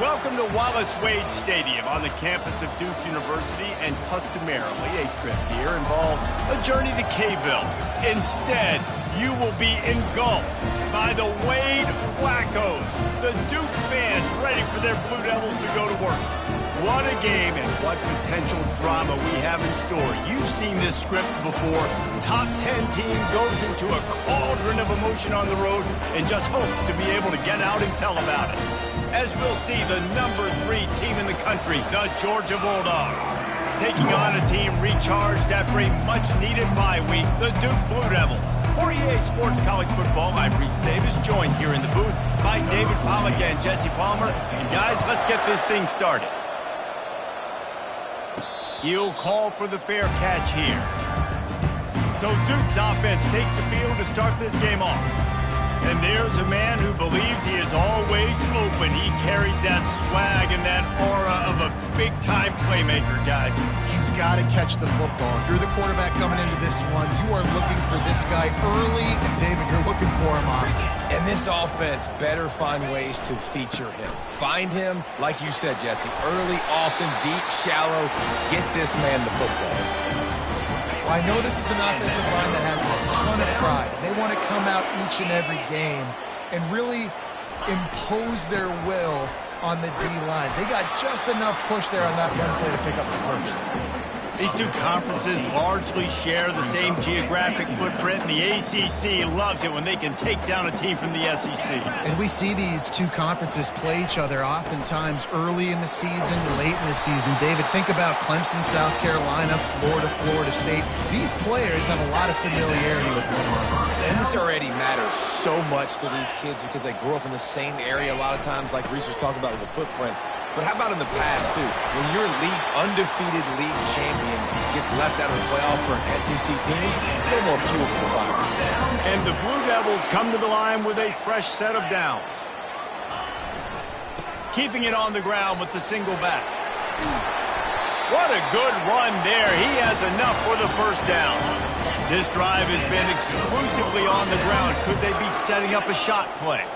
Welcome to Wallace Wade Stadium on the campus of Duke University, and customarily a trip here involves a journey to K-ville. Instead, you will be engulfed by the Wade Wackos, the Duke fans ready for their Blue Devils to go to work. What a game and what potential drama we have in store. You've seen this script before. Top 10 team goes into a cauldron of emotion on the road and just hopes to be able to get out and tell about it. As we'll see the number 3 team in the country, the Georgia Bulldogs, taking on a team recharged after a much-needed bye week, the Duke Blue Devils. For EA Sports College Football, I'm Reese Davis, joined here in the booth by David Pollack and Jesse Palmer. And guys, let's get this thing started. He'll call for the fair catch here. So Duke's offense takes the field to start this game off. And there's a man who believes he is always open. He carries that swag and that aura of a big-time playmaker, guys. He's got to catch the football. If you're the quarterback coming into this one, you are looking for this guy early, and David, you're looking for him often. And this offense better find ways to feature him. Find him, like you said, Jesse, early, often, deep, shallow. Get this man the football. Well, I know this is an offensive line that has a ton of pride. They want to come out each and every game and really impose their will on the D-line. They got just enough push there on that run play to pick up the first. These two conferences largely share the same geographic footprint, and the ACC loves it when they can take down a team from the SEC. And we see these two conferences play each other oftentimes early in the season, late in the season. David, think about Clemson, South Carolina, Florida, Florida State. These players have a lot of familiarity with one another. And this already matters so much to these kids because they grew up in the same area a lot of times, like Reese was talking about with the footprint. But how about in the past, too? When your undefeated league champion gets left out of the playoff for an SEC team, a little more fuel for the fire. And the Blue Devils come to the line with a fresh set of downs. Keeping it on the ground with the single back. What a good run there. He has enough for the first down. This drive has been exclusively on the ground. Could they be setting up a shot play?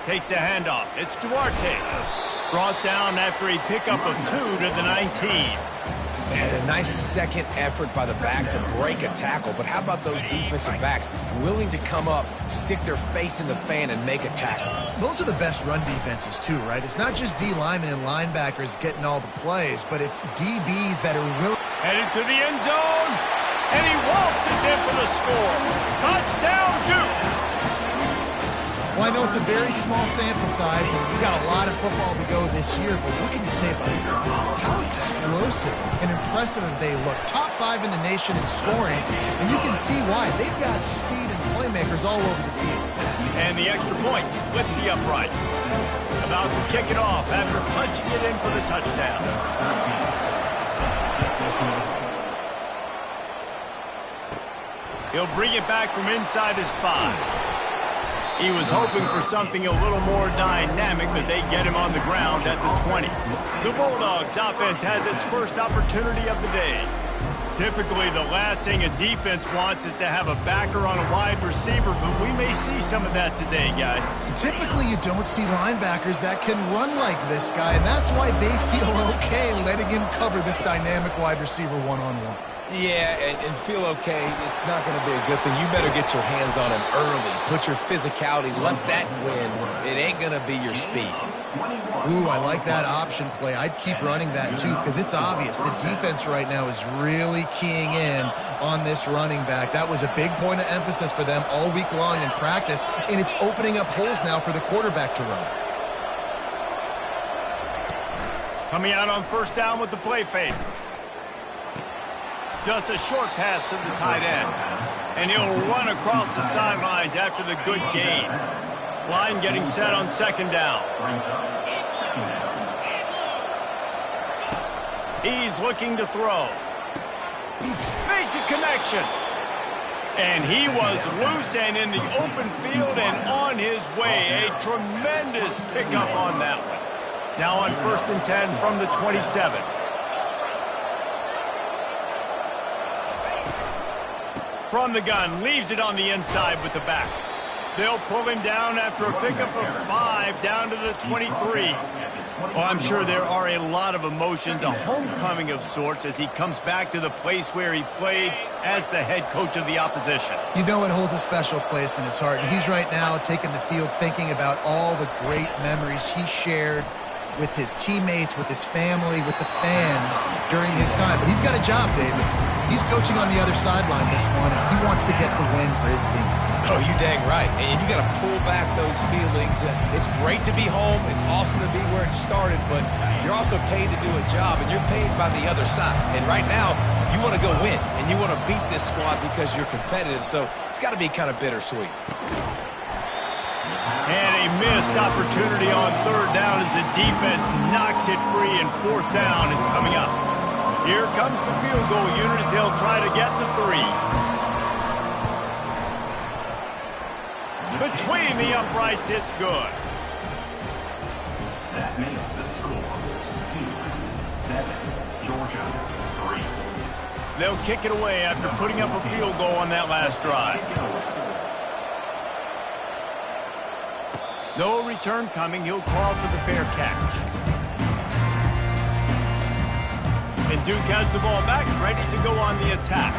Takes a handoff. It's Duarte. Brought down after a pickup of 2 to the 19. And a nice second effort by the back to break a tackle. But how about those defensive backs willing to come up, stick their face in the fan, and make a tackle? Those are the best run defenses, too, right? It's not just D linemen and linebackers getting all the plays, but it's DBs that are willing. Headed to the end zone. And he waltzes in for the score. Touchdown, Duke. Well, I know it's a very small sample size, and we've got a lot of football to go this year, but what can you say about this offense? How explosive and impressive they look. Top 5 in the nation in scoring, and you can see why. They've got speed and playmakers all over the field. And the extra point splits the uprights. About to kick it off after punching it in for the touchdown. He'll bring it back from inside his 5. He was hoping for something a little more dynamic, but they get him on the ground at the 20. The Bulldogs offense has its first opportunity of the day. Typically, the last thing a defense wants is to have a backer on a wide receiver, but we may see some of that today, guys. Typically, you don't see linebackers that can run like this guy, and that's why they feel okay letting him cover this dynamic wide receiver one-on-one. Yeah, and feel okay. It's not going to be a good thing. You better get your hands on him early. Put your physicality. Let that win. It ain't going to be your speed. Ooh, I like that option play. I'd keep running that, too, because it's obvious. The defense right now is really keying in on this running back. That was a big point of emphasis for them all week long in practice, and it's opening up holes now for the quarterback to run. Coming out on first down with the play fake. Just a short pass to the tight end. And he'll run across the sidelines after the good gain. Line getting set on second down. He's looking to throw. Makes a connection. And he was loose and in the open field and on his way. A tremendous pickup on that one. Now on 1st and 10 from the 27. From the gun, leaves it on the inside with the back. They'll pull him down after a pickup of 5 down to the 23. Well, I'm sure there are a lot of emotions, a homecoming of sorts, as he comes back to the place where he played as the head coach of the opposition. You know it holds a special place in his heart. And he's right now taking the field thinking about all the great memories he shared with his teammates, with his family, with the fans during his time. But he's got a job, David. He's coaching on the other sideline this one, and he wants to get the win for his team. Oh, you dang right. And you got to pull back those feelings. It's great to be home. It's awesome to be where it started, but you're also paid to do a job, and you're paid by the other side. And right now, you want to go win, and you want to beat this squad because you're competitive, so it's got to be kind of bittersweet. And a missed opportunity on 3rd down as the defense knocks it free, and 4th down is coming up. Here comes the field goal unit as they'll try to get the 3. Between the uprights, it's good. That makes the score 2-7, Georgia 3. They'll kick it away after putting up a field goal on that last drive. No return coming. He'll call for the fair catch. And Duke has the ball back, ready to go on the attack.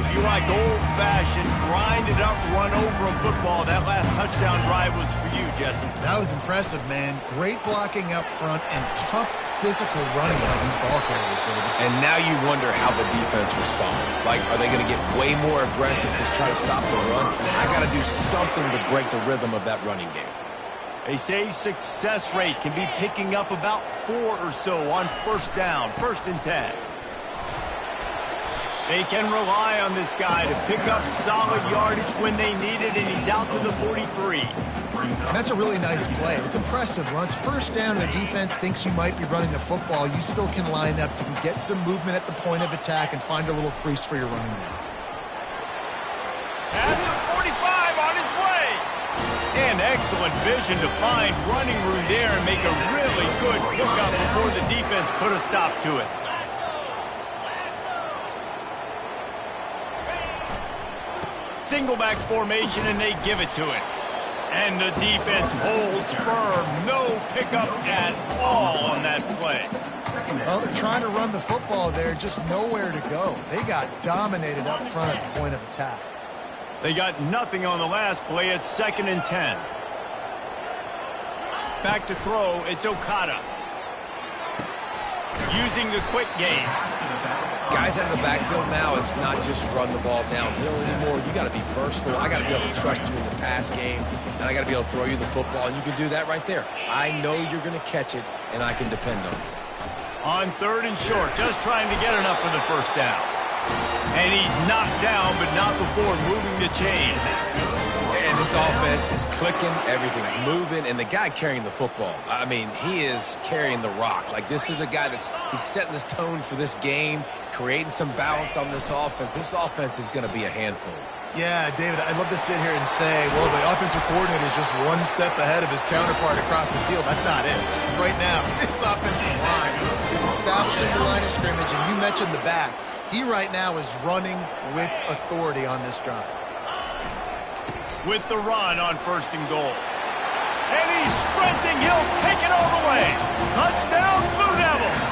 If you like old-fashioned, grind-it-up, run-over football, that last touchdown drive was for you, Jesse. That was impressive, man. Great blocking up front and tough physical running by these ball carriers, David. And now you wonder how the defense responds. Like, are they going to get way more aggressive to try to stop the run? I got to do something to break the rhythm of that running game. They say success rate can be picking up about 4 or so on 1st down, 1st and 10. They can rely on this guy to pick up solid yardage when they need it, and he's out to the 43. And that's a really nice play. It's impressive. When it's 1st down and the defense thinks you might be running the football, you still can line up. You can get some movement at the point of attack and find a little crease for your running back. At the 45 on his way. And excellent vision to find running room there and make a really good pickup before the defense put a stop to it. Single back formation, and they give it to it. And the defense holds firm. No pickup at all on that play. Well, they're trying to run the football there, just nowhere to go. They got dominated up front at the point of attack. They got nothing on the last play. It's 2nd and 10. Back to throw. It's Okada. Using the quick game. Guys out of the backfield now, it's not just run the ball downhill anymore. You got to be versatile. I got to be able to trust you in the pass game, and I got to be able to throw you the football, and you can do that right there. I know you're going to catch it, and I can depend on it. On 3rd and short, just trying to get enough for the 1st down. And he's knocked down, but not before moving the chain. And this offense is clicking, everything's moving, and the guy carrying the football, I mean, he is carrying the rock. Like, this is a guy he's setting this tone for this game, creating some balance on this offense. This offense is going to be a handful. Yeah, David, I'd love to sit here and say, well, the offensive coordinator is just one step ahead of his counterpart across the field. That's not it. Right now, this offensive line is establishing the line of scrimmage, and you mentioned the back. He right now is running with authority on this drive. With the run on 1st and goal. And he's sprinting. He'll take it all the way. Touchdown, Blue Devils.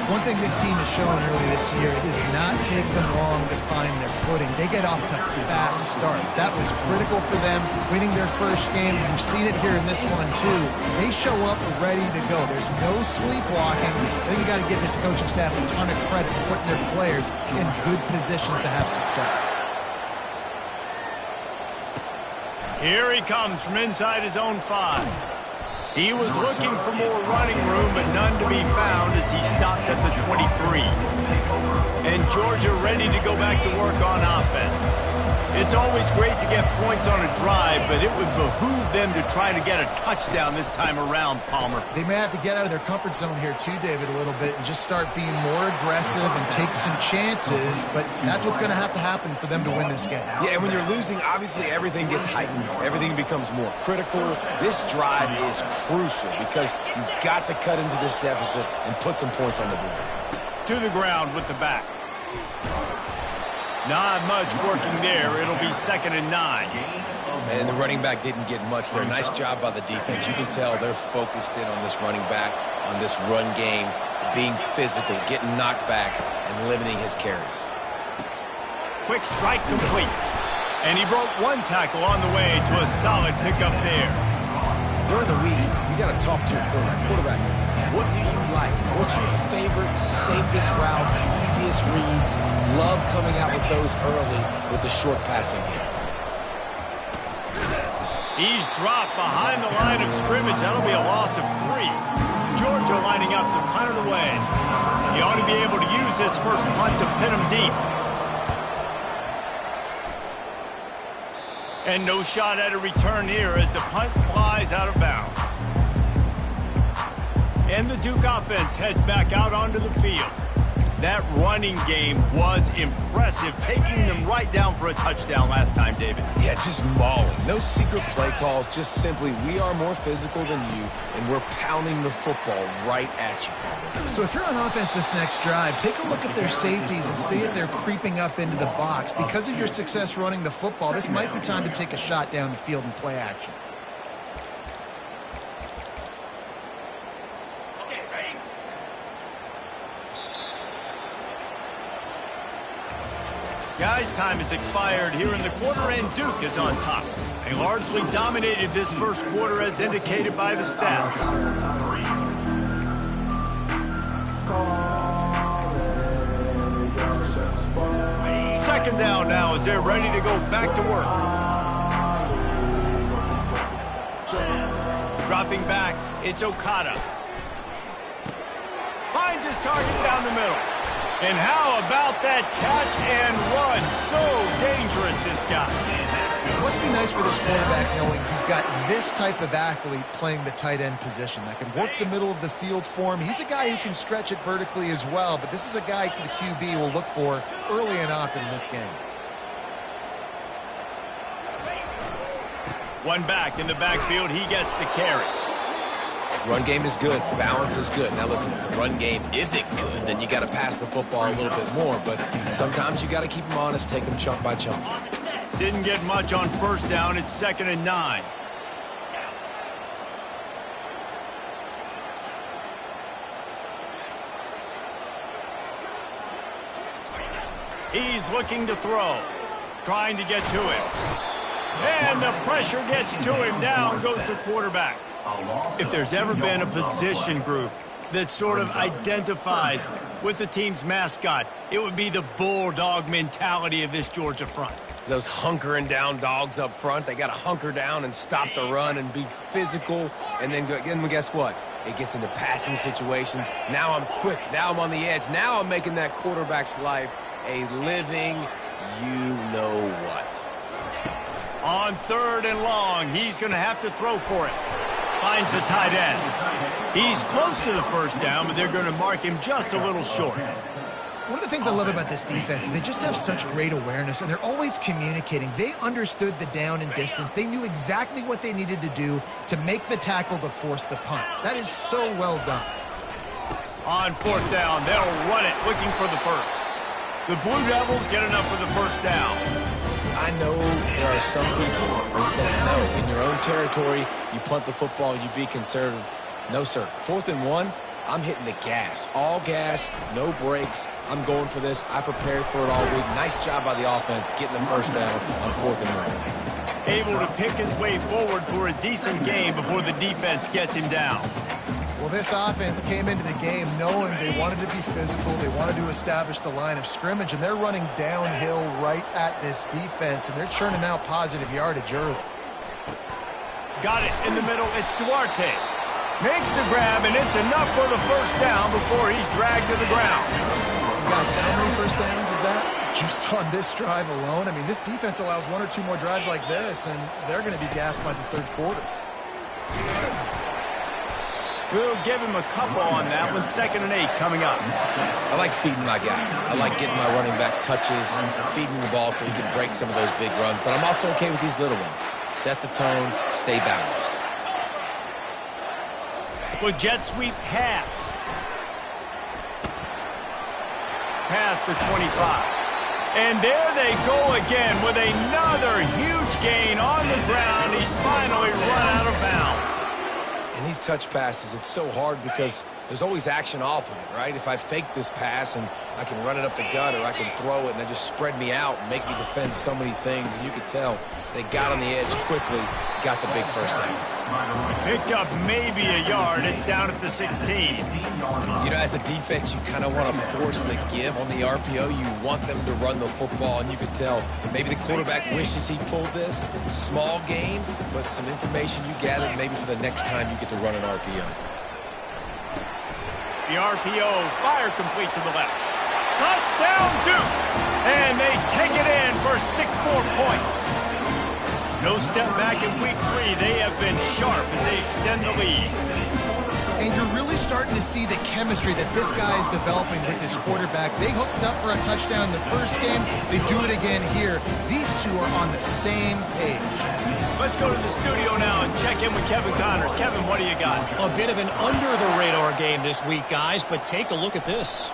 One thing this team has shown early this year, it does not take them long to find their footing. They get off to fast starts. That was critical for them, winning their 1st game. You've seen it here in this one, too. They show up ready to go. There's no sleepwalking. I think you got to give this coaching staff a ton of credit for putting their players in good positions to have success. Here he comes from inside his own 5. He was looking for more running room, but none to be found as he stopped at the 23. And Georgia ready to go back to work on offense. It's always great to get points on a drive, but it would behoove them to try to get a touchdown this time around, Palmer. They may have to get out of their comfort zone here too, David, a little bit and just start being more aggressive and take some chances, but that's what's going to happen for them to win this game. Yeah, and when you're losing, obviously everything gets heightened. Everything becomes more critical. This drive is crucial because you've got to cut into this deficit and put some points on the board. To the ground with the back. Not much working there. It'll be 2nd and 9. And the running back didn't get much there. Nice job by the defense. You can tell they're focused in on this running back, on this run game, being physical, getting knockbacks, and limiting his carries. Quick strike complete. And he broke one tackle on the way to a solid pickup there. During the week, you got to talk to your quarterback. What do you like? What's your favorite, safest routes, easiest reads? Love coming out with those early with the short passing game. He's dropped behind the line of scrimmage. That'll be a loss of 3. Georgia lining up to punt it away. He ought to be able to use this first punt to pin him deep. And no shot at a return here as the punt flies out of bounds. And the Duke offense heads back out onto the field. That running game was impressive, taking them right down for a touchdown last time, David. Yeah, just mauling. No secret play calls, just simply we are more physical than you, and we're pounding the football right at you. So if you're on offense this next drive, take a look at their safeties and see if they're creeping up into the box. Because of your success running the football, this might be time to take a shot down the field and play action. Guys, time has expired here in the quarter, and Duke is on top. They largely dominated this first quarter as indicated by the stats. Second down now as they're ready to go back to work. Dropping back, it's Okada. Finds his target down the middle. And how about that catch and run? So dangerous, this guy. It must be nice for this quarterback knowing he's got this type of athlete playing the tight end position that can work the middle of the field for him. He's a guy who can stretch it vertically as well, but this is a guy the QB will look for early and often in this game. One back in the backfield, he gets the carry. Run game is good. Balance is good. Now, listen, if the run game isn't good, then you got to pass the football a little bit more. But sometimes you got to keep them honest, take them chunk by chunk. Didn't get much on first down. It's 2nd and 9. He's looking to throw. Trying to get to him. And the pressure gets to him. Down goes the quarterback. If there's ever been a position group that sort of identifies with the team's mascot, it would be the bulldog mentality of this Georgia front. Those hunkering down dogs up front, they got to hunker down and stop the run and be physical. And then guess what? It gets into passing situations. Now I'm quick. Now I'm on the edge. Now I'm making that quarterback's life a living you-know-what. On 3rd and long, he's going to have to throw for it. Finds the tight end. He's close to the first down, but they're going to mark him just a little short. One of the things I love about this defense is they just have such great awareness, and they're always communicating. They understood the down and distance. They knew exactly what they needed to do to make the tackle to force the punt. That is so well done. On 4th down, they'll run it, looking for the first. The Blue Devils get enough for the first down. I know there are some people that say, no, in your own territory, you punt the football, you be conservative. No, sir. 4th and 1, I'm hitting the gas. All gas, no brakes. I'm going for this. I prepared for it all week. Nice job by the offense getting the first down on 4th and 1. Able to pick his way forward for a decent game before the defense gets him down. Well, this offense came into the game knowing they wanted to be physical, they wanted to establish the line of scrimmage, and they're running downhill right at this defense, and they're churning out positive yardage early. Got it in the middle. It's Duarte. Makes the grab, and it's enough for the first down before he's dragged to the ground. Guys, how many first downs is that? Just on this drive alone? I mean, this defense allows 1 or 2 more drives like this, and they're going to be gassed by the 3rd quarter. We'll give him a couple on that one. 2nd and 8 coming up. I like feeding my guy. I like getting my running back touches, feeding the ball so he can break some of those big runs. But I'm also okay with these little ones. Set the tone, stay balanced. Well, jet sweep pass. Past the 25. And there they go again with another huge gain on the ground. He's finally run out of bounds. And these touch passes, it's so hard because there's always action off of it, right? If I fake this pass and I can run it up the gut or I can throw it and they just spread me out and make me defend so many things, and you could tell they got on the edge quickly, got the big first down. Picked up maybe a yard. It's down at the 16. You know, as a defense, you kind of want to force the give on the RPO. You want them to run the football, and you can tell maybe the quarterback wishes he pulled this. Small gain, but some information you gathered maybe for the next time you get to run an RPO. The RPO, fire complete to the left. Touchdown, Duke! And they take it in for 6 more points. No step back in week 3. They have been sharp as they extend the lead. And you're really starting to see the chemistry that this guy is developing with his quarterback. They hooked up for a touchdown in the first game. They do it again here. These two are on the same page. Let's go to the studio now and check in with Kevin Connors. Kevin, what do you got? A bit of an under-the-radar game this week, guys, but take a look at this.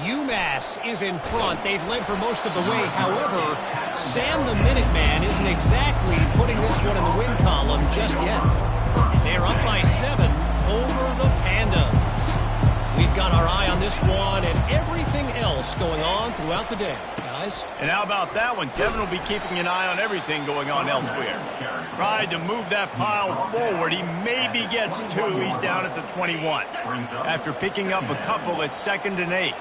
UMass is in front. They've led for most of the way. However, Sam the Minuteman isn't exactly putting this one in the win column just yet. They're up by 7 over the Pandas. We've got our eye on this one and everything else going on throughout the day, guys. And how about that one? Kevin will be keeping an eye on everything going on elsewhere. Tried to move that pile forward. He maybe gets 2. He's down at the 21. After picking up a couple at 2nd and 8.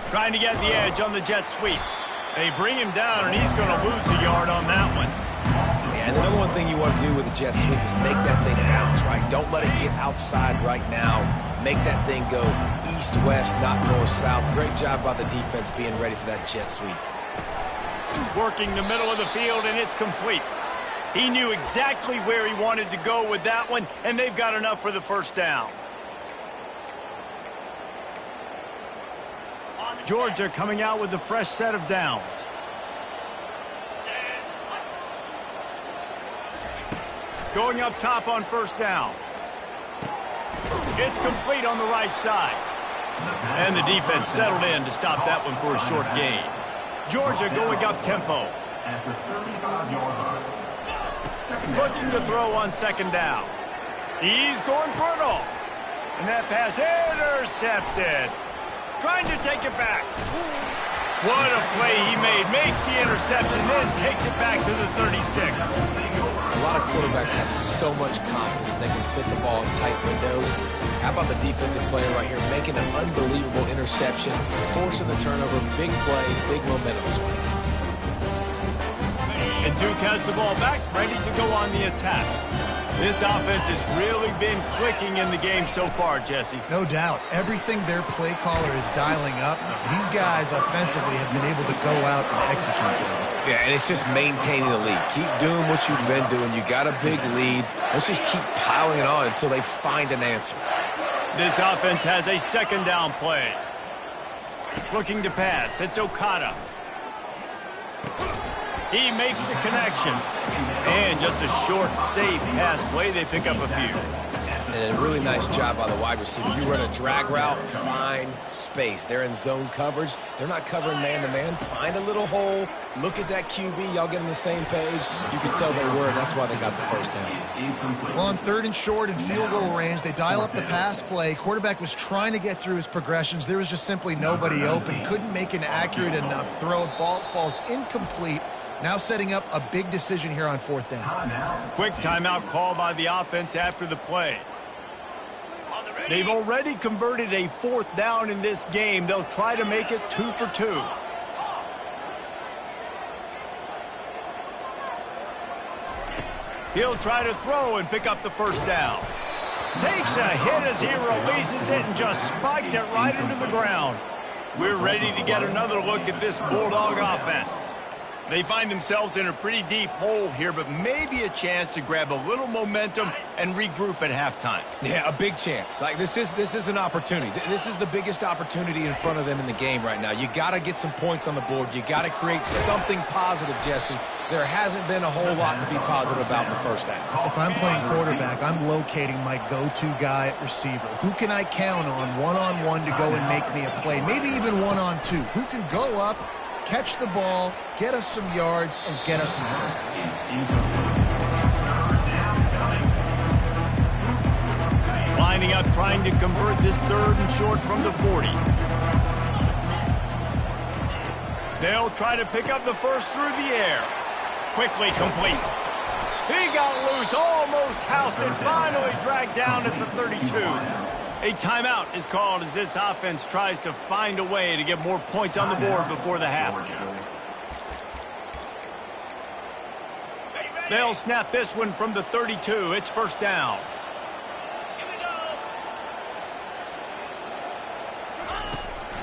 Trying to get the edge on the jet sweep. They bring him down, and he's going to lose a yard on that one. Yeah, and the number one thing you want to do with a jet sweep is make that thing bounce, right? Don't let it get outside right now. Make that thing go east-west, not north-south. Great job by the defense being ready for that jet sweep. Working the middle of the field, and it's complete. He knew exactly where he wanted to go with that one, and they've got enough for the first down. Georgia coming out with a fresh set of downs. Going up top on first down. It's complete on the right side. And the defense settled in to stop that one for a short gain. Georgia going up tempo. Looking to throw on 2nd down. He's going for it all. And that pass intercepted. Trying to take it back. What a play he made. Makes the interception, then takes it back to the 36. A lot of quarterbacks have so much confidence they can fit the ball in tight windows. How about the defensive player right here making an unbelievable interception, forcing the turnover, big play, big momentum swing. And Duke has the ball back, ready to go on the attack. This offense has really been clicking in the game so far, Jesse. No doubt. Everything their play caller is dialing up, these guys offensively have been able to go out and execute it. Yeah, and it's just maintaining the lead. Keep doing what you've been doing. You got a big lead. Let's just keep piling it on until they find an answer. This offense has a 2nd down play. Looking to pass. It's Okada. He makes the connection. And just a short, safe pass play. They pick up a few. And a really nice job by the wide receiver. You run a drag route, find space. They're in zone coverage. They're not covering man-to-man. Find a little hole. Look at that QB. Y'all get on the same page. You can tell they were, and that's why they got the first down. Well, on 3rd and short and field goal range, they dial up the pass play. Quarterback was trying to get through his progressions. There was just simply nobody open. Couldn't make an accurate enough throw. Ball falls incomplete. Now setting up a big decision here on 4th down. Quick timeout call by the offense after the play. They've already converted a 4th down in this game. They'll try to make it 2 for 2. He'll try to throw and pick up the first down. Takes a hit as he releases it and just spiked it right into the ground. We're ready to get another look at this Bulldog offense. They find themselves in a pretty deep hole here, but maybe a chance to grab a little momentum and regroup at halftime. Yeah, a big chance. Like this is an opportunity. This is the biggest opportunity in front of them in the game right now. You got to get some points on the board. You got to create something positive, Jesse. There hasn't been a whole lot to be positive about in the first half. If I'm playing quarterback, I'm locating my go-to guy at receiver. Who can I count on one-on-one to go and make me a play? Maybe even one-on-two. Who can go up, catch the ball, get us some yards, and get us some points? Lining up, trying to convert this 3rd and short from the 40. They'll try to pick up the first through the air. Quickly complete. He got loose, almost housed it, finally dragged down at the 32. A timeout is called as this offense tries to find a way to get more points on the board before the half. They'll snap this one from the 32. It's first down.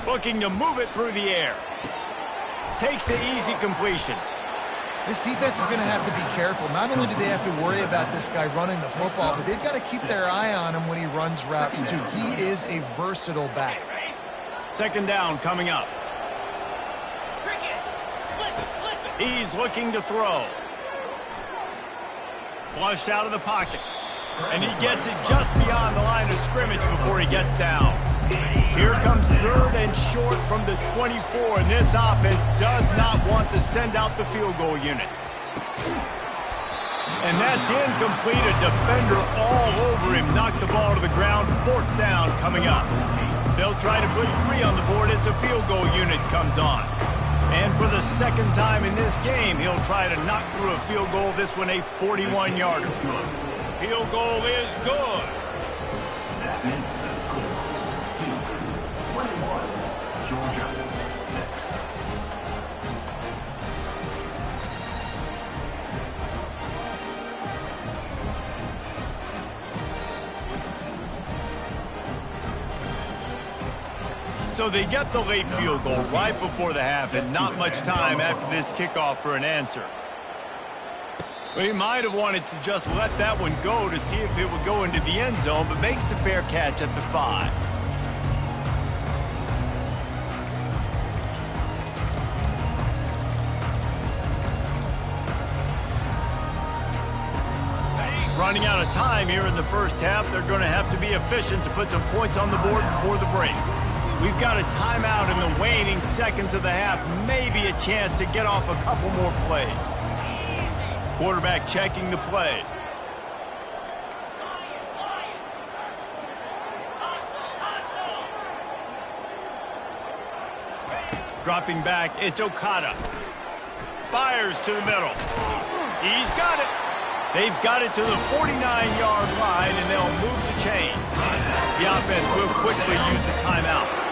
Looking to move it through the air. Takes the easy completion. This defense is going to have to be careful. Not only do they have to worry about this guy running the football, but they've got to keep their eye on him when he runs routes, too. He is a versatile back. Second down coming up. He's looking to throw. Flushed out of the pocket. And he gets it just beyond the line of scrimmage before he gets down. Here comes 3rd and short from the 24, and this offense does not want to send out the field goal unit. And that's incomplete. A defender all over him. Knocked the ball to the ground. 4th down coming up. They'll try to put 3 on the board as the field goal unit comes on. And for the 2nd time in this game, he'll try to knock through a field goal. This one a 41-yarder. Field goal is good. That makes the score 21, Georgia 6. So they get the late field goal right before the half and not much time after this kickoff for an answer. He might have wanted to just let that one go to see if it would go into the end zone, but makes the fair catch at the 5. Running out of time here in the first half. They're going to have to be efficient to put some points on the board before the break. We've got a timeout in the waning seconds of the half. Maybe a chance to get off a couple more plays. Quarterback checking the play. Dropping back, it's Okada. Fires to the middle. He's got it. They've got it to the 49-yard line, and they'll move the chain. The offense will quickly use a timeout.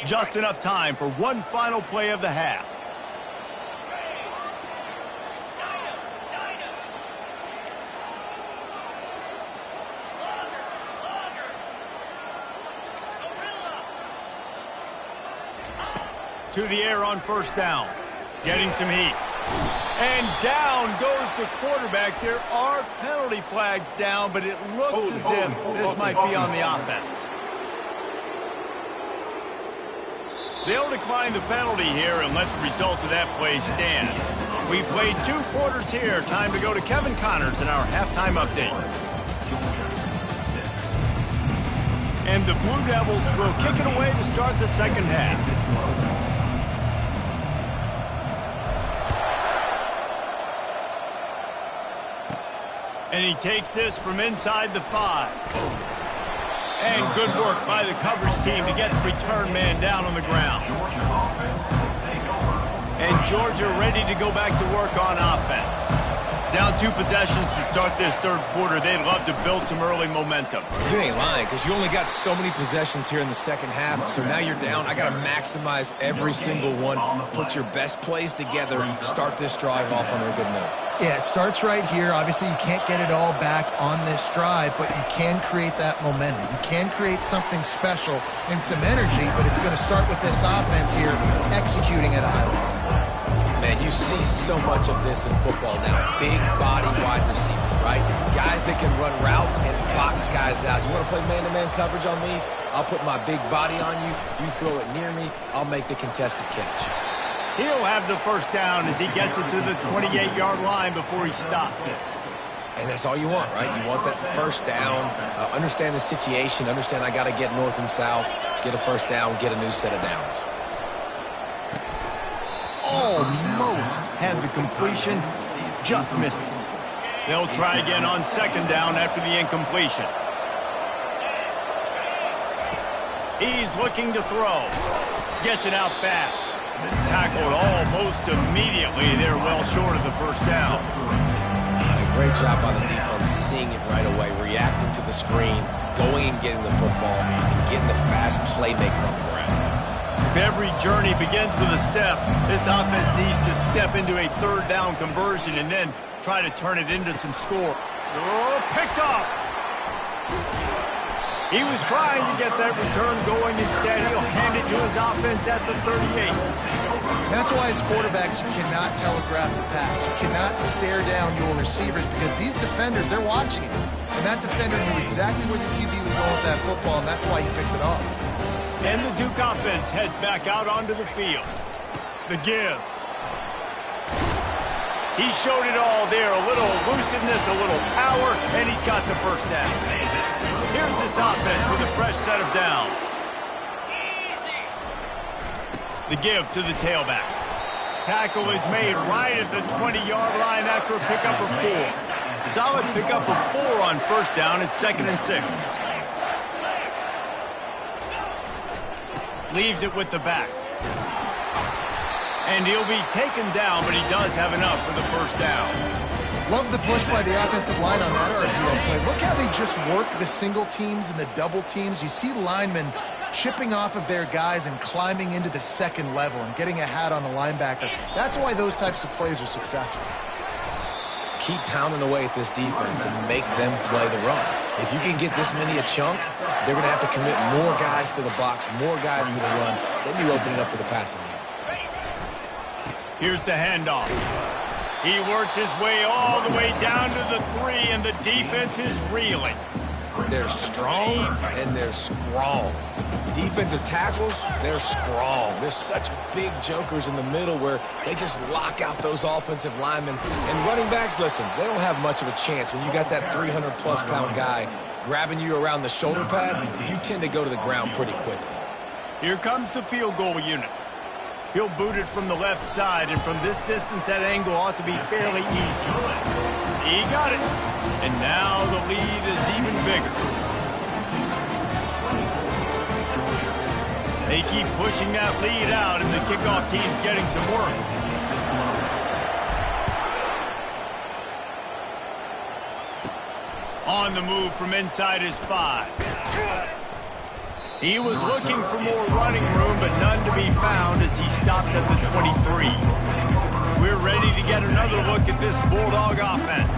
Just enough time for one final play of the half. To the air on first down. Getting some heat. And down goes the quarterback. There are penalty flags down, but it looks as if this might be on the offense. They'll decline the penalty here and let the result of that play stand. We played 2 quarters here. Time to go to Kevin Connors in our halftime update. And the Blue Devils will kick it away to start the second half. And he takes this from inside the 5. And good work by the coverage team to get the return man down on the ground. And Georgia ready to go back to work on offense. Down 2 possessions to start this third quarter. They'd love to build some early momentum. You ain't lying, because you only got so many possessions here in the second half. So now you're down. I got to maximize every single one. Put your best plays together. Start this drive off on a good note. Yeah, it starts right here. Obviously, you can't get it all back on this drive, but you can create that momentum. You can create something special and some energy, but it's going to start with this offense here executing at a high level. Man, you see so much of this in football now. Big body wide receivers, right? Guys that can run routes and box guys out. You want to play man-to-man coverage on me? I'll put my big body on you. You throw it near me, I'll make the contested catch. He'll have the first down as he gets it to the 28-yard line before he stops it. And that's all you want, right? You want that first down, understand the situation, understand I got to get north and south, get a first down, get a new set of downs. Almost had the completion, just missed it. They'll try again on second down after the incompletion. He's looking to throw. Gets it out fast. Tackled almost immediately. They're well short of the first down. Great job by the defense seeing it right away, reacting to the screen, going and getting the football, and getting the fast playmaker on the ground. If every journey begins with a step, this offense needs to step into a third down conversion and then try to turn it into some score. Oh, picked off. He was trying to get that return going. Instead, he'll hand it to his offense at the 38. That's why as quarterbacks, you cannot telegraph the pass. You cannot stare down your receivers because these defenders, they're watching it. And that defender knew exactly where the QB was going with that football, and that's why he picked it off. And the Duke offense heads back out onto the field. The give. He showed it all there. A little elusiveness, a little power, and he's got the first down. Here's this offense with a fresh set of downs. The give to the tailback. Tackle is made right at the 20-yard line after a pickup of 4. Solid pickup of 4 on first down. It's 2nd and 6. Leaves it with the back. And he'll be taken down, but he does have enough for the first down. Love the push by the offensive line on that RPO play. Look how they just work the single teams and the double teams. You see linemen chipping off of their guys and climbing into the second level and getting a hat on a linebacker. That's why those types of plays are successful. Keep pounding away at this defense and make them play the run. If you can get this many a chunk, they're going to have to commit more guys to the box, more guys to the run. Then you open it up for the passing game. Here's the handoff. He works his way all the way down to the 3, and the defense is reeling. They're strong, and they're strong. Defensive tackles, they're strong. There's such big jokers in the middle where they just lock out those offensive linemen. And running backs, listen, they don't have much of a chance. When you got that 300-plus pound guy grabbing you around the shoulder pad, you tend to go to the ground pretty quickly. Here comes the field goal unit. He'll boot it from the left side, and from this distance, that angle ought to be fairly easy. He got it. And now the lead is even bigger. They keep pushing that lead out, and the kickoff team's getting some work. On the move from inside his 5. He was looking for more running room, but none to be found as he stopped at the 23. We're ready to get another look at this Bulldog offense.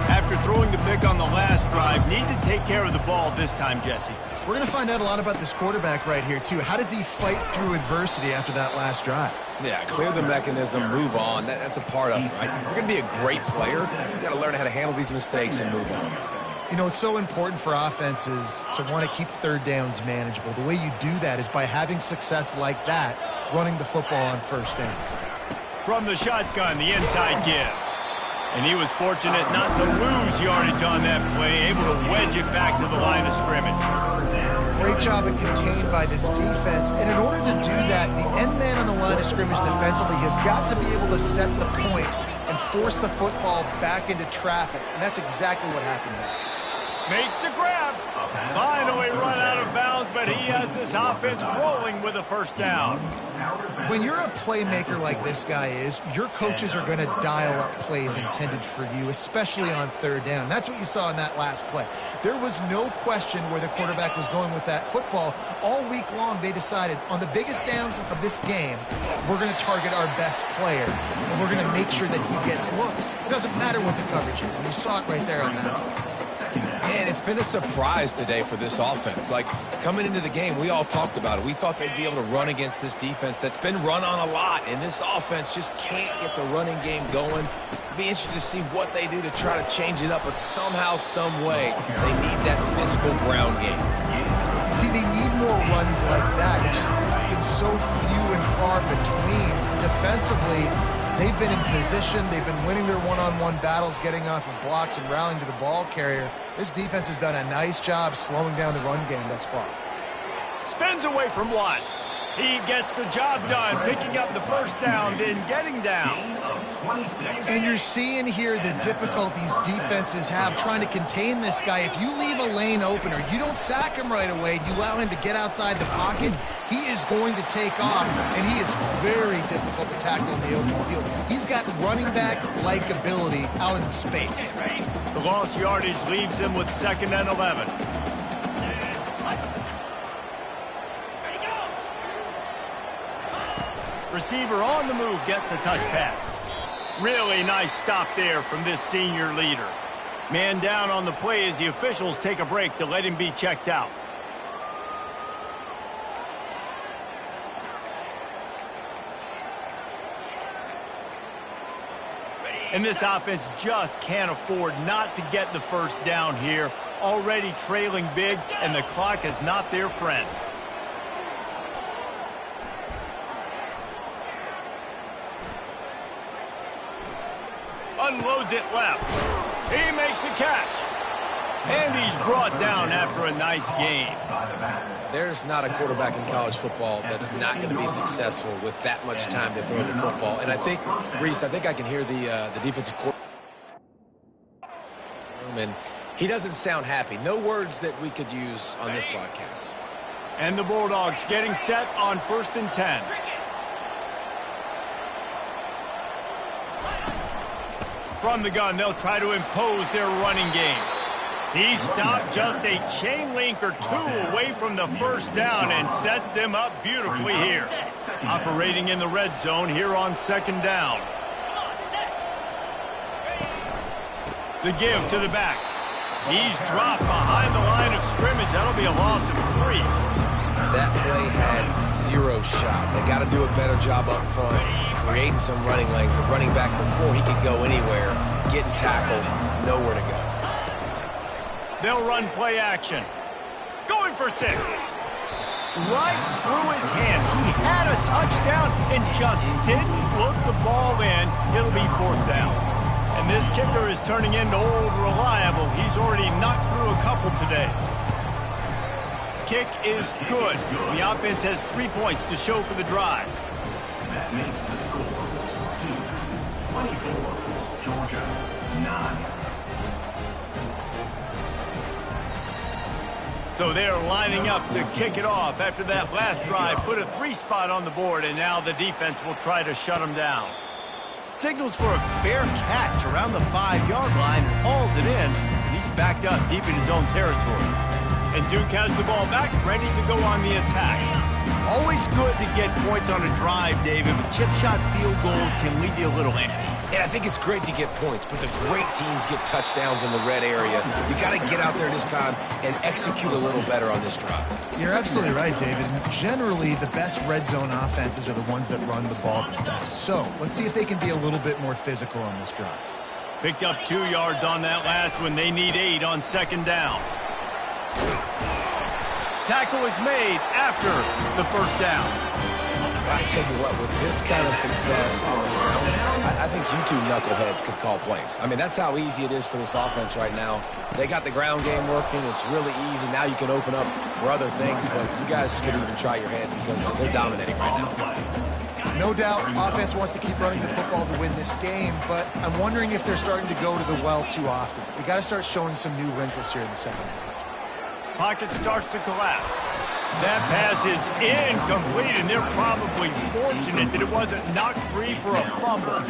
After throwing the pick on the last drive, need to take care of the ball this time, Jesse. We're going to find out a lot about this quarterback right here, too. How does he fight through adversity after that last drive? Yeah, clear the mechanism, move on. That's a part of it, right? If you're going to be a great player, you got to learn how to handle these mistakes and move on. You know, it's so important for offenses to want to keep third downs manageable. The way you do that is by having success like that, running the football on first down. From the shotgun, the inside give. And he was fortunate not to lose yardage on that play, able to wedge it back to the line of scrimmage. Great job of contained by this defense. And in order to do that, the end man on the line of scrimmage defensively has got to be able to set the point and force the football back into traffic. And that's exactly what happened there. Makes the grab. Finally run out of bounds, but he has this offense rolling with a first down. When you're a playmaker like this guy is, your coaches are going to dial up plays intended for you, especially on third down. That's what you saw in that last play. There was no question where the quarterback was going with that football. All week long, they decided on the biggest downs of this game, we're going to target our best player, and we're going to make sure that he gets looks. It doesn't matter what the coverage is, and you saw it right there on that. And it's been a surprise today for this offense. Like, coming into the game, we all talked about it. We thought they'd be able to run against this defense that's been run on a lot, and this offense just can't get the running game going. It'll be interesting to see what they do to try to change it up, but somehow, some way, they need that physical ground game. See, they need more runs like that. It's been so few and far between. Defensively, they've been in position. They've been winning their one-on-one battles, getting off of blocks and rallying to the ball carrier. This defense has done a nice job slowing down the run game thus far. Spins away from one. He gets the job done, picking up the first down, then getting down. And you're seeing here the difficulties defenses have trying to contain this guy. If you leave a lane open or you don't sack him right away, you allow him to get outside the pocket, he is going to take off, and he is very difficult to tackle in the open field. He's got running back-like ability out in space. The lost yardage leaves him with 2nd and 11. Receiver on the move gets the touch pass. Really nice stop there from this senior leader. Man down on the play as the officials take a break to let him be checked out. And this offense just can't afford not to get the first down here. Already trailing big, and the clock is not their friend. Unloads it left. He makes the catch. And he's brought down after a nice gain. There's not a quarterback in college football that's not going to be successful with that much time to throw the football. And I think, Reese, I can hear the defensive coordinator. And he doesn't sound happy. No words that we could use on this broadcast. And the Bulldogs getting set on 1st and 10. From the gun, they'll try to impose their running game. He stopped just a chain link or two away from the first down and sets them up beautifully here. Operating in the red zone here on 2nd down. The give to the back. He's dropped behind the line of scrimmage. That'll be a loss of 3. That play had 0 shot. They got to do a better job up front, creating some running lanes. The running back before he could go anywhere, getting tackled, nowhere to go. They'll run play action. Going for 6. Right through his hands. He had a touchdown and just didn't look the ball in. It'll be 4th down. And this kicker is turning into old reliable. He's already knocked through a couple today. Kick is good. The offense has 3 points to show for the drive. That makes the score 2-24, Georgia 9. So they're lining up to kick it off after that last drive. Put a 3 spot on the board, and now the defense will try to shut them down. Signals for a fair catch around the 5-yard line, hauls it in, and he's backed up deep in his own territory. And Duke has the ball back, ready to go on the attack. Always good to get points on a drive, David, but chip shot field goals can leave you a little empty. And I think it's great to get points, but the great teams get touchdowns in the red area. You got to get out there this time and execute a little better on this drive. You're absolutely right, David. Generally, the best red zone offenses are the ones that run the ball the best. So let's see if they can be a little bit more physical on this drive. Picked up 2 yards on that last one. They need 8 on 2nd down. Tackle is made after the first down. I tell you what, with this kind of success on the ground, I think you two knuckleheads could call plays. I mean, that's how easy it is for this offense right now. They got the ground game working. It's really easy. Now you can open up for other things, but you guys could even try your hand because they're dominating right now. No doubt, offense wants to keep running the football to win this game, but I'm wondering if they're starting to go to the well too often. They got to start showing some new wrinkles here in the second half. Pocket starts to collapse. That pass is incomplete, and they're probably fortunate that it wasn't knocked free for a fumble.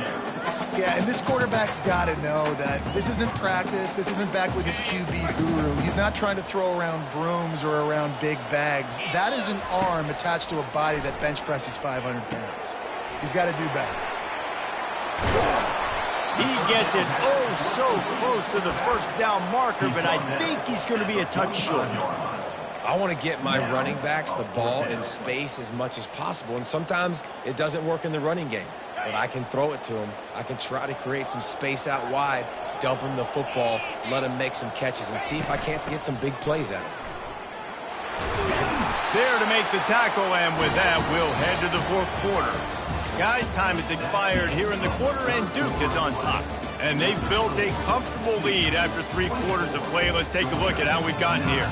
Yeah, and this quarterback's got to know that this isn't practice. This isn't back with his QB guru. He's not trying to throw around brooms or around big bags. That is an arm attached to a body that bench presses 500 pounds. He's got to do better. He gets it so close to the first down marker, but I think he's going to be a touch short. I want to get my running backs the ball in space as much as possible, and sometimes it doesn't work in the running game. But I can throw it to him. I can try to create some space out wide, dump him the football, let him make some catches, and see if I can't get some big plays out of him. There to make the tackle, and with that, we'll head to the fourth quarter. Guys, time has expired here in the quarter, and Duke is on top. And they've built a comfortable lead after 3 quarters of play. Let's take a look at how we've gotten here.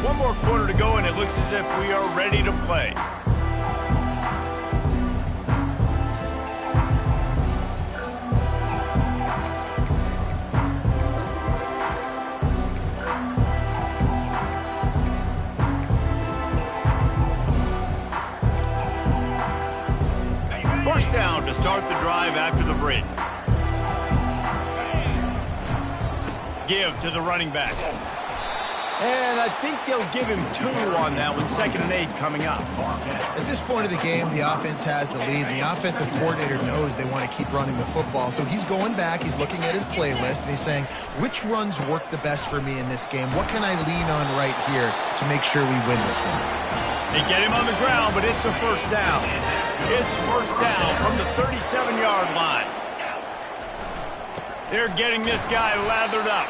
One more quarter to go, and it looks as if we are ready to play. First down to start the drive after the break. Give to the running back. And I think they'll give him 2 on that one. 2nd and 8 coming up. At this point of the game, the offense has the lead. The offensive coordinator knows they want to keep running the football. So he's going back, he's looking at his playlist, and he's saying, which runs work the best for me in this game? What can I lean on right here to make sure we win this one? They get him on the ground, but it's a first down. It's first down from the 37-yard line. They're getting this guy lathered up.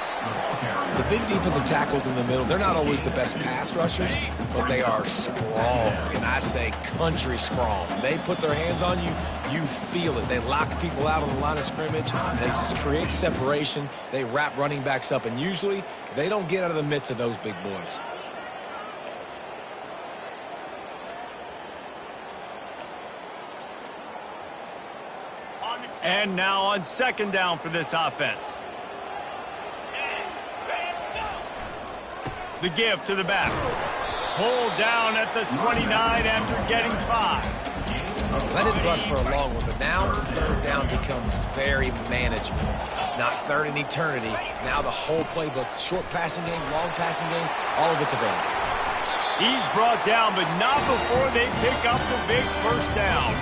The big defensive tackles in the middle, they're not always the best pass rushers, but they are strong, and I say country strong. They put their hands on you, you feel it. They lock people out on the line of scrimmage. They create separation. They wrap running backs up, and usually they don't get out of the midst of those big boys. And now on 2nd down for this offense. The give to the back. Pulled down at the 29 after getting 5. Let it bust for a long one, but now 3rd down becomes very manageable. It's not 3rd in eternity. Now the whole playbook, short passing game, long passing game, all of it's available. He's brought down, but not before they pick up the big first down.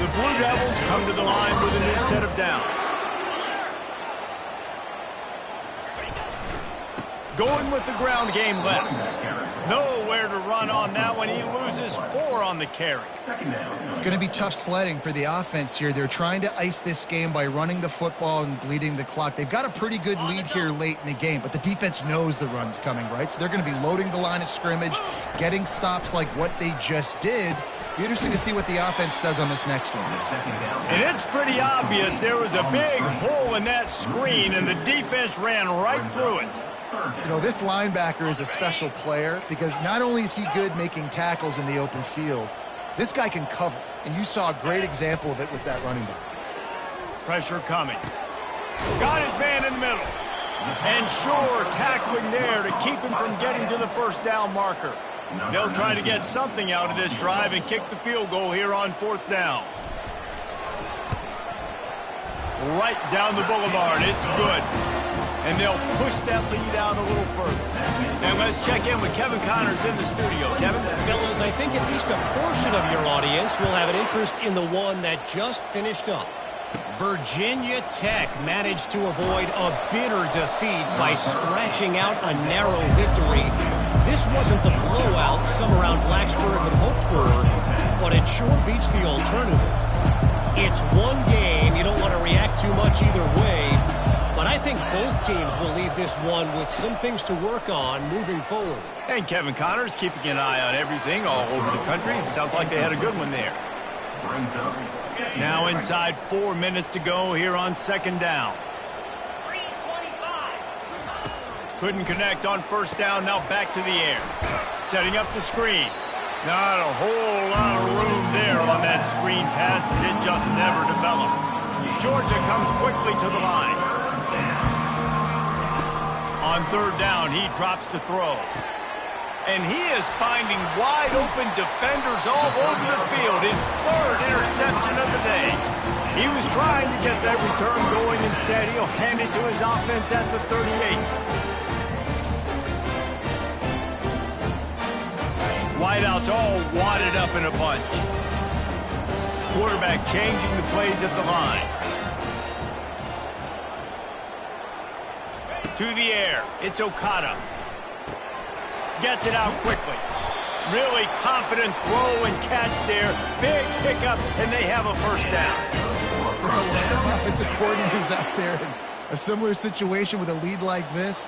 The Blue Devils come to the line with a new set of downs. Going with the ground game left. Nowhere to run on that one. He loses 4 on the carry. It's going to be tough sledding for the offense here. They're trying to ice this game by running the football and bleeding the clock. They've got a pretty good lead here late in the game, but the defense knows the run's coming, right? So they're going to be loading the line of scrimmage, getting stops like what they just did. Be interesting to see what the offense does on this next one. And it's pretty obvious there was a big hole in that screen, and the defense ran right through it. You know, this linebacker is a special player because not only is he good making tackles in the open field, this guy can cover. And you saw a great example of it with that running back. Pressure coming. Got his man in the middle. And sure, tackling there to keep him from getting to the first down marker. They'll try to get something out of this drive and kick the field goal here on 4th down. Right down the boulevard. It's good. And they'll push that lead out a little further. And let's check in with Kevin Connors in the studio. Kevin? Fellas, I think at least a portion of your audience will have an interest in the one that just finished up. Virginia Tech managed to avoid a bitter defeat by scratching out a narrow victory. This wasn't the blowout some around Blacksburg had hoped for, but it sure beats the alternative. It's one game. You don't want to react too much either way, but I think both teams will leave this one with some things to work on moving forward. And Kevin Connors keeping an eye on everything all over the country. Sounds like they had a good one there. Now inside 4 minutes to go here on 2nd down. Couldn't connect on 1st down. Now back to the air. Setting up the screen. Not a whole lot of room there on that screen pass as it just never developed. Georgia comes quickly to the line. On third down, he drops to throw. And he is finding wide open defenders all over the field. His third interception of the day. He was trying to get that return going. Instead, he'll hand it to his offense at the 38. Wideouts all wadded up in a bunch. Quarterback changing the plays at the line. To the air. It's Okada. Gets it out quickly. Really confident throw and catch there. Big pickup, and they have a first down. There are a lot of offensive coordinators out there in a similar situation with a lead like this.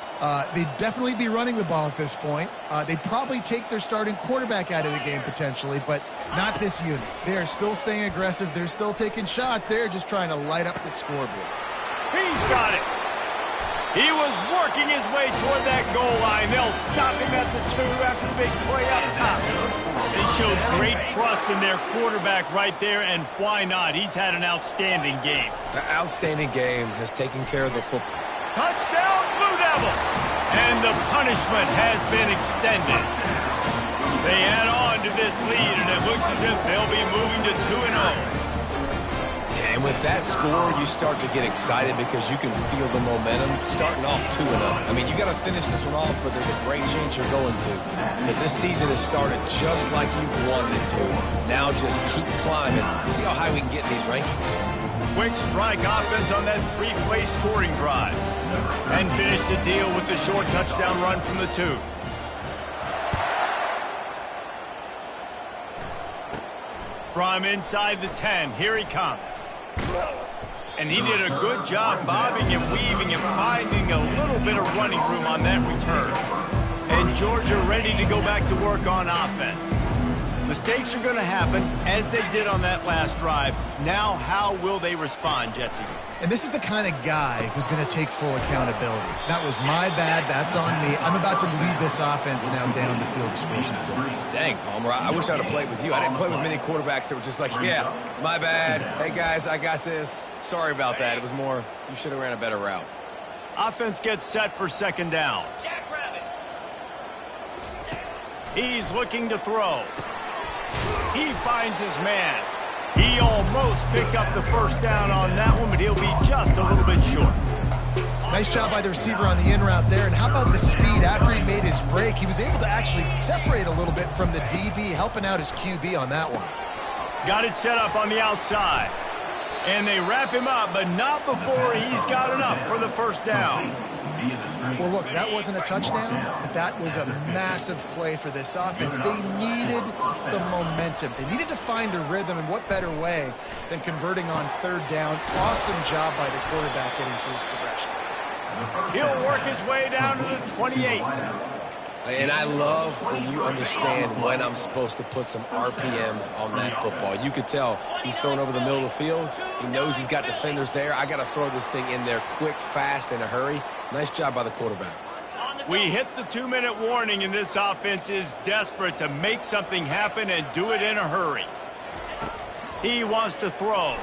They'd definitely be running the ball at this point. They'd probably take their starting quarterback out of the game potentially, but not this unit. They are still staying aggressive. They're still taking shots. They're just trying to light up the scoreboard. He's got it. He was working his way toward that goal line. They'll stop him at the 2 after the big play up top. They showed great trust in their quarterback right there, and why not? He's had an outstanding game. The outstanding game has taken care of the football. Touchdown, Blue Devils! And the punishment has been extended. They add on to this lead, and it looks as if they'll be moving to 2-0. And with that score, you start to get excited because you can feel the momentum starting off 2-0. I mean, you got to finish this one off, but there's a great chance you're going to. But this season has started just like you've wanted it to. Now just keep climbing. See how high we can get in these rankings. Quick strike offense on that 3-play scoring drive. And finish the deal with the short touchdown run from the 2. From inside the 10, here he comes. And he did a good job bobbing and weaving and finding a little bit of running room on that return. And Georgia ready to go back to work on offense. Mistakes are going to happen, as they did on that last drive. Now, how will they respond, Jesse? And this is the kind of guy who's going to take full accountability. That was my bad. That's on me. I'm about to lead this offense now down the field to score some points. Dang, Palmer, I wish I would have played with you. I didn't play with many quarterbacks that were just like, yeah, my bad. Hey, guys, I got this. Sorry about that. It was more, you should have ran a better route. Offense gets set for second down. He's looking to throw. He finds his man. He almost picked up the first down on that one, but he'll be just a little bit short. Nice job by the receiver on the in route there. And how about the speed? After he made his break, he was able to actually separate a little bit from the DB, helping out his QB on that one. Got it set up on the outside. And they wrap him up, but not before he's got enough for the first down. Well, look, that wasn't a touchdown, but that was a massive play for this offense. They needed some momentum. They needed to find a rhythm, and what better way than converting on third down. Awesome job by the quarterback getting through his progression. He'll work his way down to the 28. And I love when you understand when I'm supposed to put some RPMs on that football. You could tell he's thrown over the middle of the field. He knows he's got defenders there. I got to throw this thing in there quick, fast, in a hurry. Nice job by the quarterback. We hit the 2-minute warning, and this offense is desperate to make something happen and do it in a hurry. He wants to throw.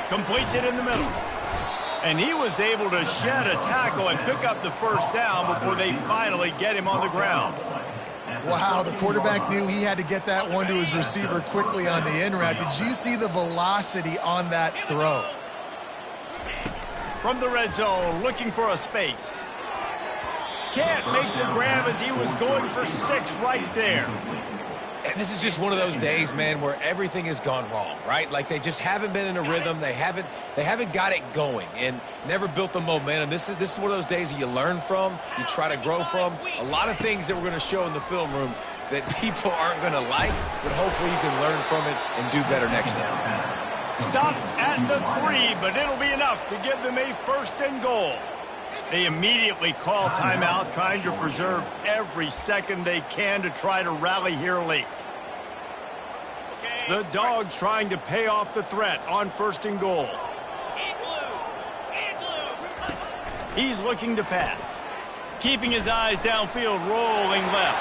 Completes it in the middle. And he was able to shed a tackle and pick up the first down before they finally get him on the ground. Wow, the quarterback knew he had to get that one to his receiver quickly on the in route. Did you see the velocity on that throw? From the red zone, looking for a space. Can't make the grab as he was going for 6 right there. And this is just one of those days, man, where everything has gone wrong, right? Like they just haven't been in a rhythm. They haven't got it going and never built the momentum. This is one of those days that you learn from, you try to grow from. A lot of things that we're going to show in the film room that people aren't going to like, but hopefully you can learn from it and do better next time. Stop at the 3, but it'll be enough to give them a 1st and goal. They immediately call timeout, trying to preserve every second they can to try to rally here late. The Dogs trying to pay off the threat on 1st and goal. He's looking to pass. Keeping his eyes downfield, rolling left.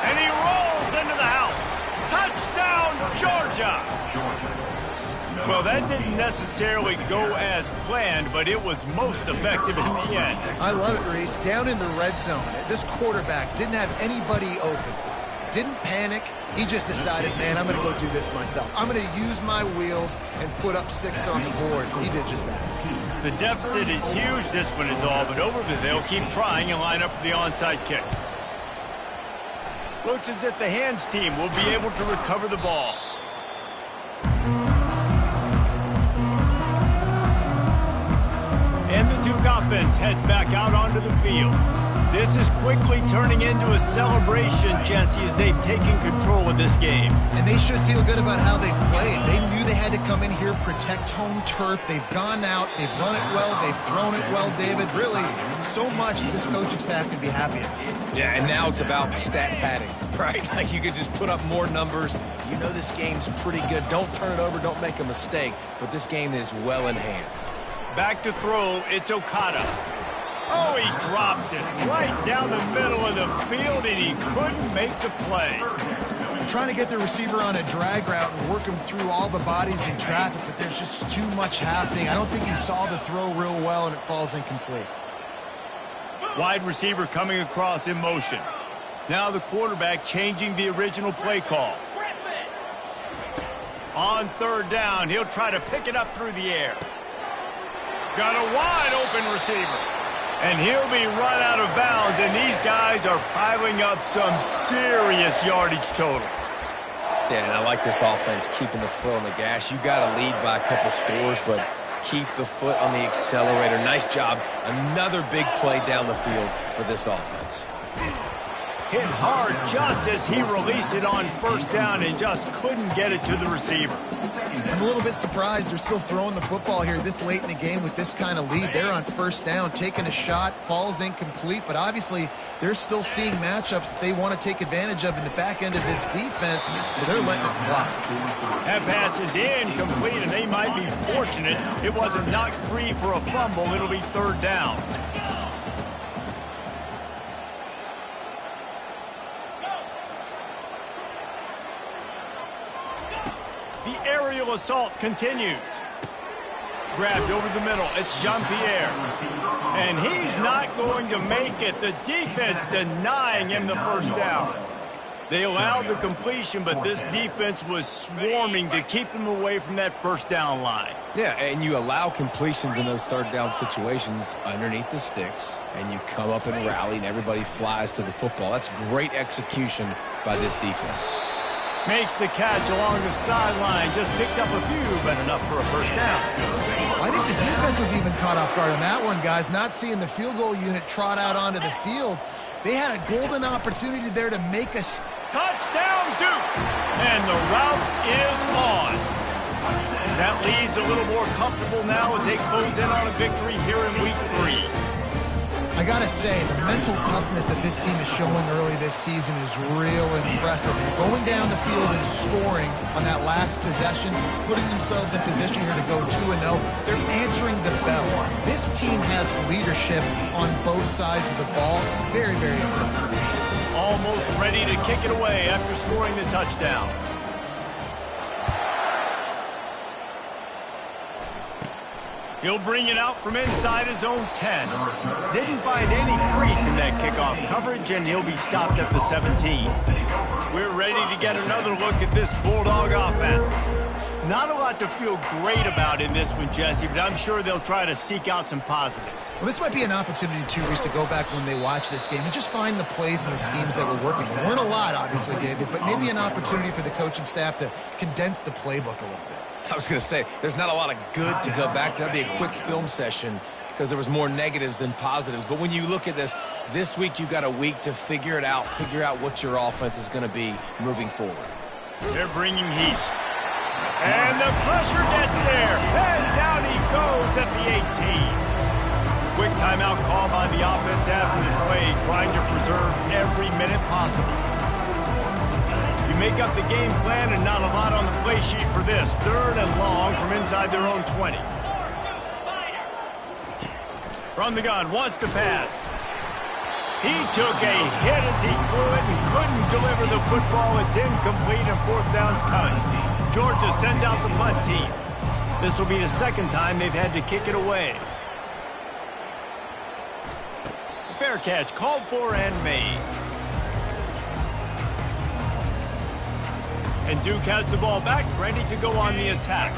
And he rolls into the house. Touchdown, Georgia! Well, that didn't necessarily go as planned, but it was most effective in the end. I love it, Reese. Down in the red zone, this quarterback didn't have anybody open. Didn't panic. He just decided, man, I'm going to go do this myself. I'm going to use my wheels and put up 6 on the board. He did just that. The deficit is huge. This one is all but over, but they'll keep trying and line up for the onside kick. Looks as if the hands team will be able to recover the ball. And the Duke offense heads back out onto the field. This is quickly turning into a celebration, Jesse, as they've taken control of this game. And they should feel good about how they've played. They knew they had to come in here, protect home turf. They've gone out, they've run it well, they've thrown it well, David. Really, so much this coaching staff can be happy about. Yeah, and now it's about stat padding, right? Like you could just put up more numbers. You know this game's pretty good. Don't turn it over, don't make a mistake. But this game is well in hand. Back to throw, it's Okada. Oh, he drops it right down the middle of the field, and he couldn't make the play. Trying to get the receiver on a drag route and work him through all the bodies in traffic, but there's just too much happening. I don't think he saw the throw real well, and it falls incomplete. Wide receiver coming across in motion. Now the quarterback changing the original play call. On third down, he'll try to pick it up through the air. Got a wide open receiver. And he'll be run out of bounds, and these guys are piling up some serious yardage totals. Yeah, and I like this offense keeping the foot on the gas. You got to lead by a couple scores, but keep the foot on the accelerator. Nice job. Another big play down the field for this offense. Hit hard just as he released it on first down and just couldn't get it to the receiver. I'm a little bit surprised they're still throwing the football here this late in the game with this kind of lead. They're on first down, taking a shot, falls incomplete, but obviously they're still seeing matchups that they want to take advantage of in the back end of this defense, so they're letting it fly. That pass is incomplete, and they might be fortunate it wasn't knocked free for a fumble. It'll be third down. The aerial assault continues. Grabbed over the middle. It's Jean-Pierre. And he's not going to make it. The defense denying him the first down. They allowed the completion, but this defense was swarming to keep them away from that first down line. Yeah, and you allow completions in those third down situations underneath the sticks, and you come up and rally, and everybody flies to the football. That's great execution by this defense. Makes the catch along the sideline. Just picked up a few, but enough for a first down. I think the defense was even caught off guard on that one, guys. Not seeing the field goal unit trot out onto the field. They had a golden opportunity there to make a... Touchdown, Duke! And the route is on. That lead's a little more comfortable now as they close in on a victory here in Week 3. I gotta say, the mental toughness that this team is showing early this season is real impressive. And going down the field and scoring on that last possession, putting themselves in position here to go 2-0, they're answering the bell. This team has leadership on both sides of the ball. Very, very impressive. Almost ready to kick it away after scoring the touchdown. He'll bring it out from inside his own 10. Didn't find any crease in that kickoff coverage, and he'll be stopped at the 17. We're ready to get another look at this Bulldog offense. Not a lot to feel great about in this one, Jesse, but I'm sure they'll try to seek out some positives. Well, this might be an opportunity, too, Reese, to go back when they watch this game and just find the plays and the schemes that were working. There weren't a lot, obviously, David, but maybe an opportunity for the coaching staff to condense the playbook a little bit. I was going to say, there's not a lot of good to go back to. That'd be a quick film session because there was more negatives than positives. But when you look at this week you've got a week to figure it out, figure out what your offense is going to be moving forward. They're bringing heat. And the pressure gets there. And down he goes at the 18. Quick timeout call by the offense after the play, trying to preserve every minute possible. You make up the game plan and not a lot on the play sheet for this. Third and long from inside their own 20. From the gun, wants to pass. He took a hit as he threw it and couldn't deliver the football. It's incomplete and fourth down's coming. Georgia sends out the punt team. This will be the second time they've had to kick it away. Fair catch called for and made. And Duke has the ball back, ready to go on the attack.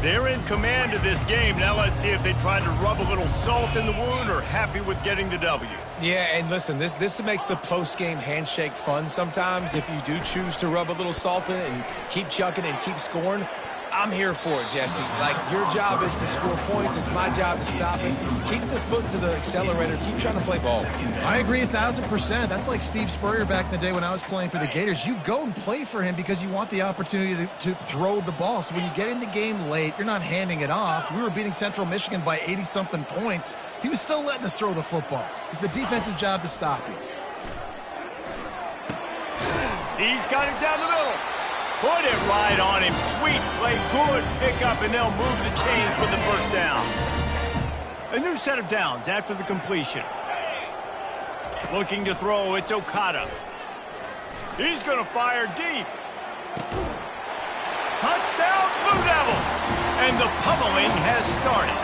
They're in command of this game. Now let's see if they try to rub a little salt in the wound or happy with getting the W. Yeah, and listen, this makes the post-game handshake fun sometimes. If you do choose to rub a little salt in it and keep chucking and keep scoring, I'm here for it, Jesse. Like, your job is to score points. It's my job to stop it. Keep the foot to the accelerator. Keep trying to play ball. I agree 1,000%. That's like Steve Spurrier back in the day when I was playing for the Gators. You go and play for him because you want the opportunity to throw the ball. So when you get in the game late, you're not handing it off. We were beating Central Michigan by 80-something points. He was still letting us throw the football. It's the defense's job to stop you. He's got it down the middle. Put it right on him. Sweet play. Good pickup, and they'll move the chains with the first down. A new set of downs after the completion. Looking to throw. It's Okada. He's going to fire deep. Touchdown, Blue Devils. And the pummeling has started.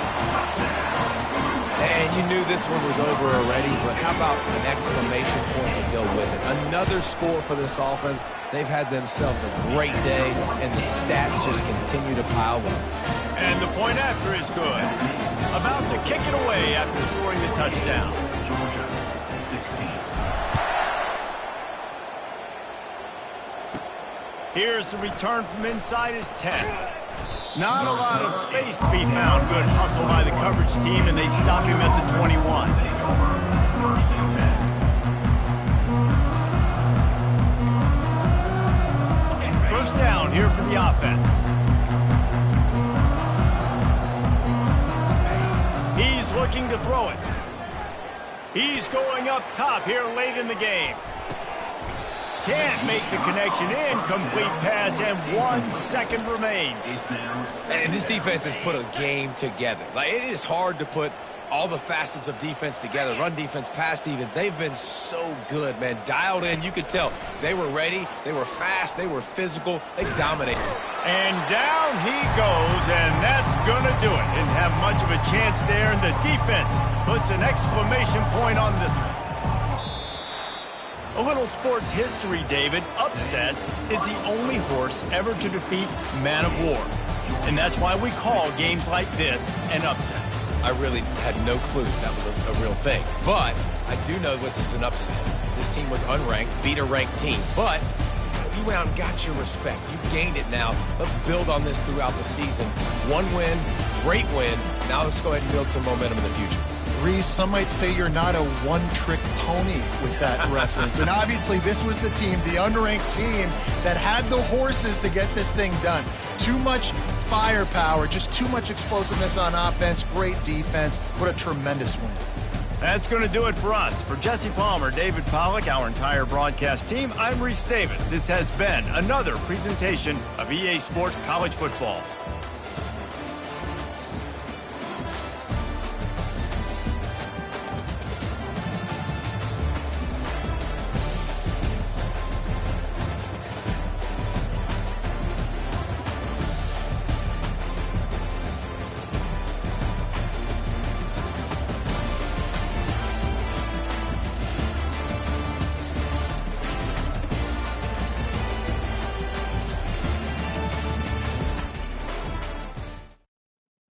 And you knew this one was over already, but how about an exclamation point to go with it? Another score for this offense. They've had themselves a great day, and the stats just continue to pile up. And the point after is good. About to kick it away after scoring the touchdown. Georgia, 16. Here's the return from inside his 10. Not a lot of space to be found. Good hustle by the coverage team, and they stop him at the 21. First and 10. First down here for the offense. He's looking to throw it. He's going up top here late in the game. Can't make the connection. Incomplete pass, and 1 second remains. And this defense has put a game together. Like, it is hard to put all the facets of defense together. Run defense, pass defense. They've been so good, man. Dialed in. You could tell they were ready. They were fast. They were physical. They dominated. And down he goes, and that's going to do it. Didn't have much of a chance there, and the defense puts an exclamation point on this one. A little sports history, David. Upset is the only horse ever to defeat Man of War. And that's why we call games like this an upset. I really had no clue that was a real thing. But I do know this is an upset. This team was unranked, beat a ranked team. But you went out and got your respect. You gained it now. Let's build on this throughout the season. One win, great win. Now let's go ahead and build some momentum in the future. Reese, some might say you're not a one-trick pony with that reference. And obviously this was the team, the unranked team, that had the horses to get this thing done. Too much firepower, just too much explosiveness on offense, great defense. What a tremendous win. That's going to do it for us. For Jesse Palmer, David Pollack, our entire broadcast team, I'm Reese Davis. This has been another presentation of EA Sports College Football.